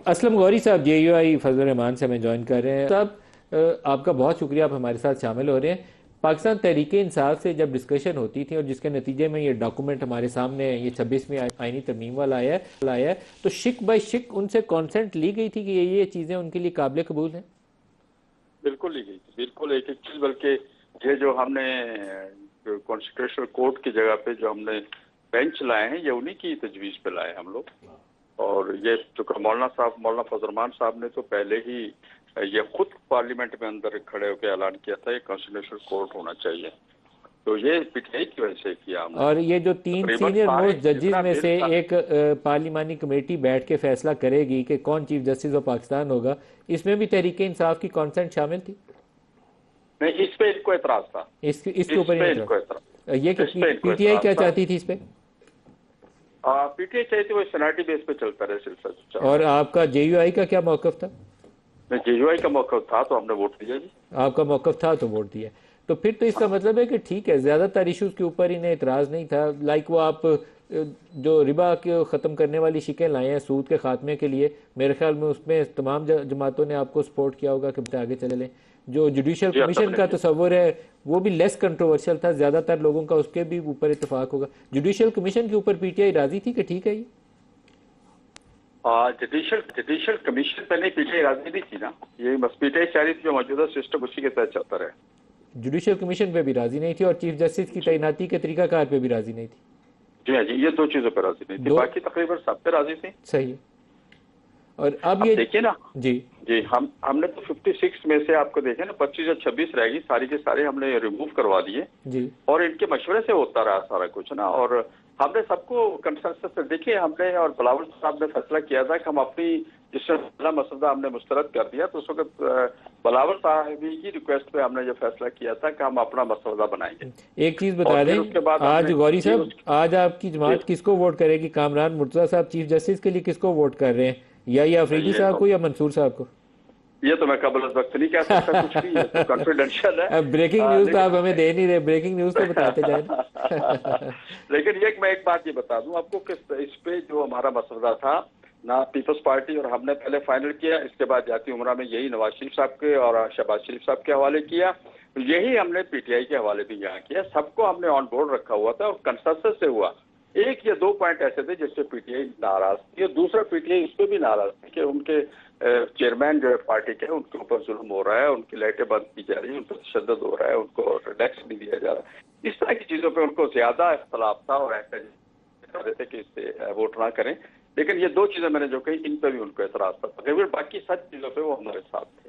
असलम गौरी साहब, JUI फजल रहमान से हमें ज्वाइन कर रहे हैं साहब। आपका बहुत शुक्रिया, आप हमारे साथ शामिल हो रहे हैं। पाकिस्तान तहरीक इंसाफ से जब डिस्कशन होती थी और जिसके नतीजे में ये डॉक्यूमेंट हमारे सामने ये 26वीं आईनी तरमीम वाला आया है, तो शिक बाय शिक उनसे कॉन्सेंट ली गई थी कि ये चीज़ें उनके लिए काबिल कबूल हैं। बिल्कुल ली गई थी, बिल्कुल एक एक चीज। बल्कि ये जो हमने कॉन्स्टिट्यूशनल कोर्ट की जगह पे जो हमने बेंच लाए हैं, ये उन्हीं की तजवीज पे लाए हम लोग। और ये जो मौलाना फजल रहमान साहब ने तो पहले ही ये खुद पार्लियामेंट में अंदर खड़े होकर ऐलान किया था, ये कॉन्स्टिट्यूशनल कोर्ट होना चाहिए। तो ये पीटीआई की वजह से किया हमने। और ये जो 3 तकरीबन सीनियर सारे मोस्ट जजेस जितना में बिल से था, एक पार्लिमानी कमेटी बैठ के फैसला करेगी कि कौन चीफ जस्टिस ऑफ पाकिस्तान होगा, इसमें भी तहरीक इंसाफ की कॉन्सेंट शामिल थी। नहीं, इस पे इनको एतराज था। इसके ऊपर इनको एतराज, ये पीटीआई क्या चाहती थी इस पे? पीटीआई चाहिए थी वो सेनेटरी बेस पे चलता रहे सिलसिला। और आपका JUI का क्या मौकफ था? जेयूआई का मौका था तो हमने वोट दिया जी। आपका मौकफ था तो वोट दिया। तो फिर तो इसका मतलब है कि ठीक है, ज्यादातर इश्यूज के ऊपर इन्हें इतराज नहीं था। लाइक वो आप जो रिबा के ख़त्म करने वाली शिकें लाए हैं सूद के खात्मे के लिए, मेरे ख्याल में उसमें तमाम जमातों ने आपको सपोर्ट किया होगा कि आगे चले लें। जो जुडिशल कमीशन का तस्वर है वो भी लेस कंट्रोवर्शियल था, ज्यादातर लोगों का उसके भी ऊपर इतफाक होगा। जुडिशल कमीशन के ऊपर पीटीआई राजी थी कि ठीक है ये जुडिशल कमीशन पे नहीं, पीटीआई राजनीति थी ना। ये बस पीटीआई चाह रही थी जो मौजूदा सिस्टम उसी के तहत चलता रहे। जुडिशल कमीशन पे भी राजी नहीं थी और चीफ जस्टिस की तैनाती के तरीकाकार पे भी राजी नहीं थी। जी हाँ जी, ये दो चीजों पर राजी नहीं थी, बाकी तकरीबन सब पे राजी थी। सही है। और अब ये देखिए ना जी जी, हमने तो 56 में से आपको देखे ना 25 या 26 रहेगी, सारी के सारे हमने रिमूव करवा दिए जी। और इनके मशवरे से होता रहा सारा कुछ ना। और हमने सबको कंसेंसस से देखिए, हमने और बिलावल साहब ने फैसला किया था कि हम अपनी जिससे मसला हमने मुस्तरद कर दिया, तो उस वक्त बिलावल साहब की रिक्वेस्ट पे हमने ये फैसला किया था कि हम अपना मसला बनाएंगे। एक चीज बता दें, उसके बाद आज गौरी साहब, आज आपकी जमात किसको वोट करेगी? कामरान मुर्तजा साहब चीफ जस्टिस के लिए किसको वोट कर रहे हैं, या अफरीदी साहब को या मंसूर साहब को? ये तो मैं कबल वक्त नहीं कह सकता, कुछ भी है तो कॉन्फिडेंशियल है। ब्रेकिंग न्यूज तो आप हमें दे नहीं रहे, ब्रेकिंग न्यूज तो बताते जाए ना। लेकिन मैं एक बात ये बता दूं आपको कि इस पे जो हमारा मसला था ना, पीपल्स पार्टी और हमने पहले फाइनल किया, इसके बाद जाती उमरा में यही नवाज शरीफ साहब के और शहबाज शरीफ साहब के हवाले किया, यही हमने पीटीआई के हवाले भी यहाँ किया। सबको हमने ऑन बोर्ड रखा हुआ था और कंसेंसस से हुआ। एक या दो पॉइंट ऐसे थे जिससे पीटीआई नाराज थी, और दूसरा पीटीआई इस पे भी नाराज थी कि उनके चेयरमैन जो है पार्टी के, उनके ऊपर जुल्म हो रहा है, उनकी लाइटें बंद की जा रही है, उन पर तशद्दुद हो रहा है, उनको रिलैक्स नहीं दिया जा रहा। इस तरह की चीजों पे उनको ज्यादा इख्तलाफ था और ऐसा चाह रहे थे कि इससे वोट ना करें। लेकिन ये दो चीजें मैंने जो कही, इन पर भी उनको एतराज था। बाकी सब चीजों पर वो हमारे साथ थे।